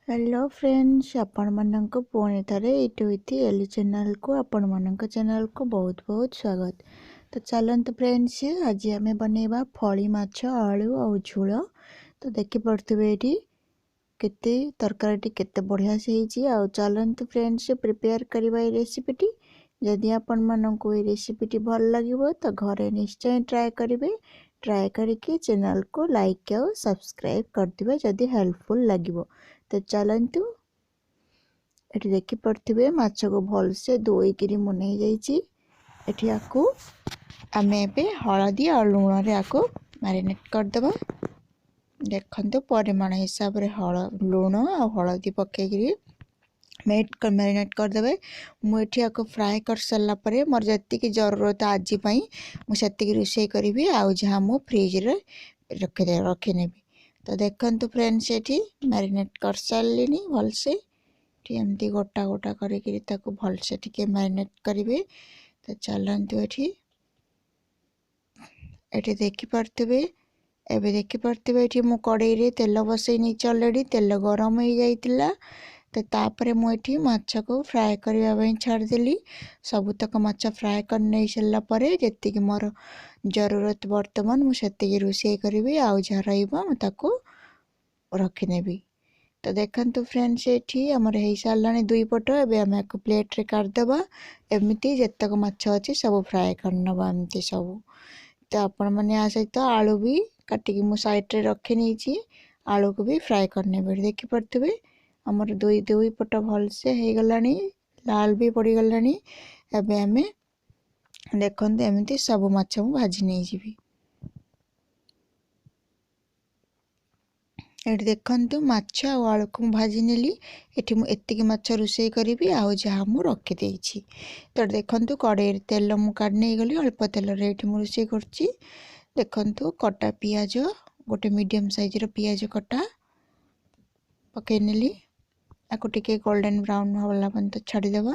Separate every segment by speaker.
Speaker 1: Hello friends आपण मानक पुणी थे इटुइति एली चैनल को आपण मानक चैनल को बहुत बहुत स्वागत। तो चलते फ्रेंड्स आज आम बनवा फली माछ आलू और झोल। तो देखी पड़े ये केते तरकारी केते बढ़िया से चलते फ्रेंड्स प्रिपेयर करवा ये रेसिपीटी। जदि आपण मानक ये रेसिपीटी भल लगे तो घरे निश्चय ट्राए करेंगे। ट्राए करके चैनल को लाइक और सब्सक्राइब कर दिबे जदि हेल्पफुल लगे। तो चलतु ये देखी पड़े माछ को भल से धोईकि मुनै जाइए। आम ए हलदी और लुण रे मैरिनेट करदे। देखते परिमाण हिसाब से लुण और हलदी पकईकि मैरिनेट करदे। मुझे फ्राए कर सारापर मोर जी जरूरत आज मुझे रोषे करी आउ जहाँ मु फ्रिज रे रखी। तो देखते फ्रेंड्स ये मैरिनेट कर सारे भलसे एमती गोटा गोटा करी भलसे टिके मैरिनेट करेंगे। तो चलतु ये देखी पारे एबे देखी पारे ये मु कड़े रे तेल बसई नहीं अलरेडी तेल गरम हो जाइतिला। तो तापर मुझे माछ को फ्राए करने छाड़देली। सबुतक माछ फ्राए कर नहीं सारापर जी मोर जरूरत बर्तमान मुझे रोषे करी आउ जहाँ रही रखिनेबी। तो देखंतु फ्रेंड्स ये आमर हो सारा दुई पट। एबे आम एक प्लेट रे काटदेबा। एमती जतक माछ अच्छी सब फ्राए करनबा एमती सब। तो आपण मैंने आ सहित आलू भी काटिकी मु साइड रे रखी नहीं आलू को भी फ्राए करने देखी पारे आमर दुई दुई पट भलसे हो गला लाल भी पड़गला। एबे आम देखते एमती सब माछ मु भाजी नहीं जीवी। ये देखंतु माछ आ आलू को भाजी नेली। एठी मु एतिकी माछ रोषे करी आउ जहाँ मु रखी देछि। तो देखंतु कड़े तेल मु काढ़ नहीं गली अल्प तेल रे एठी मु रोषे करछि। देखंतु कटा पियाज गोटे मीडियम साइज रो पियाज कटा पकई नेली। आको टिके गोल्डन ब्राउन होला पर्यंत छाड़ीदेवा।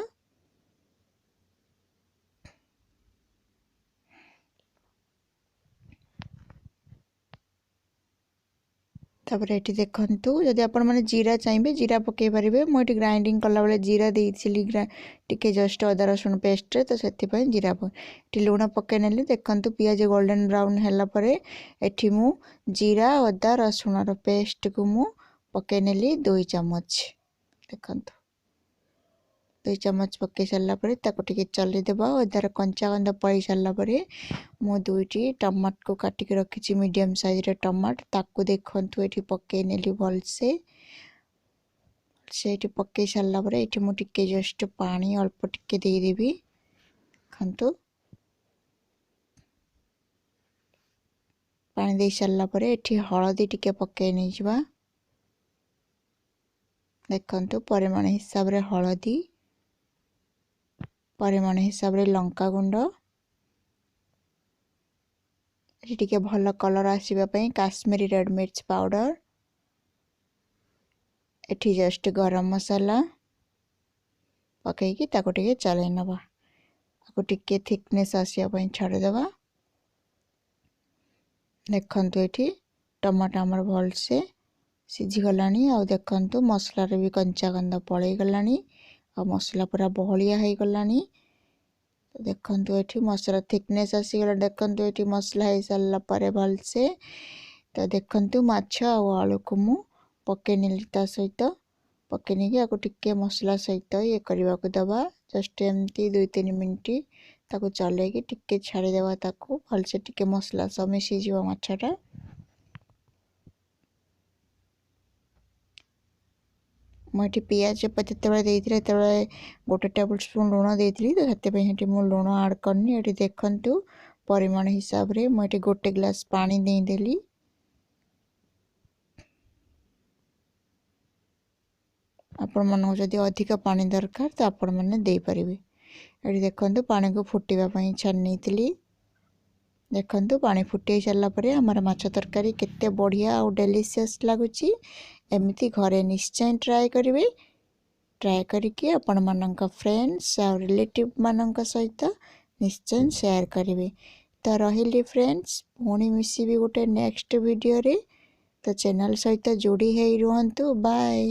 Speaker 1: तापर ये देखंतु जदि आपण माने जीरा चाहिए जीरा पकई पारे। मुझे ग्राइंडिंग कला बेले जीरा देइथिली टिके जस्ट अदा रसुण पेस्ट रे। तो से जीरा लुण पकई नेली। देखंतु पियाज गोल्डन ब्राउन हैला परे एठी मु जीरा अदा रसुण रो पेस्ट को मु पकई नेली 2 चम्मच। देखंतु 2 चम्मच पकई सारा पर टिके चलीदेवा। अदार कंचा गंध पड़ी सारा पर मु 2टी टमाट को काटिक रखी मीडियम साइज रे टमाट ताकू देखंतु ये पकई नेली भलसे से पकई सारा पर ये मुझे जस्ट पानी अल्प टिके देदेवी। देखंतु पानी दे सारा पर ये हलदी टिके पकई नहीं जावा। देखंतु परिमाण हिसाब रे हलदी परिमाण हिसाब रे लंका गुंड टिके भल कलर आसीबा पई काश्मीरी रेड मिर्च पाउडर एठी जस्ट गरम मसाला पकईकी ताको टिके चलै नबा। आको टिके थिकनेस आसिया पई छाड़ देबा। देखंतु एठी टमाटो हमर भल से सिझी गलानी। आ देखंतु मसला रे भी कंचा गंध पळै गलानी आ मसला पूरा बहलिया है गलानी। तो देखंतु एठी मसला थिकनेस आसी गला। देखंतु एठी मसला है सारा पर भल से। तो देखंतु माछ आ आलू को मु पकई नेली ता सहित पकई नेकी आको टिके मसला सहित ये करबा को दबा। जस्ट एमती 2-3 मिनिट ताको चलेकी टिके छाड़ी देबा। ताको भल से टिके मसला सब मिसी जीवा माछटा। मुझे पियाज जो गोटे टेबल स्पून लुण देती। तो से मुझे लुण आड करनी। ये देखंतु परिमाण हिसाब रे मुझे गोटे ग्लास पानी देदेली। आपण मन जदि अधिक पानी दरकार तो आपण मैंने दे पारे। ये देखंतु पानी को फुटिबा पई छानी थी। देखंतु पानी फुटे सारा पर आमर माछ तरकारी केते बढ़िया और डेलीशियस लगुच। एमती घरे निश्चय ट्राए करेंगे। ट्राए करके आपण मानक फ्रेंड्स और रिलेटिव मानक सहित निश्चय शेयर करेंगे। तो रही फ्रेंड्स पुणी मिसिबी गोटे नेक्स्ट वीडियो रे। तो चैनल सहित जोड़ी है रुहंतु। बाय।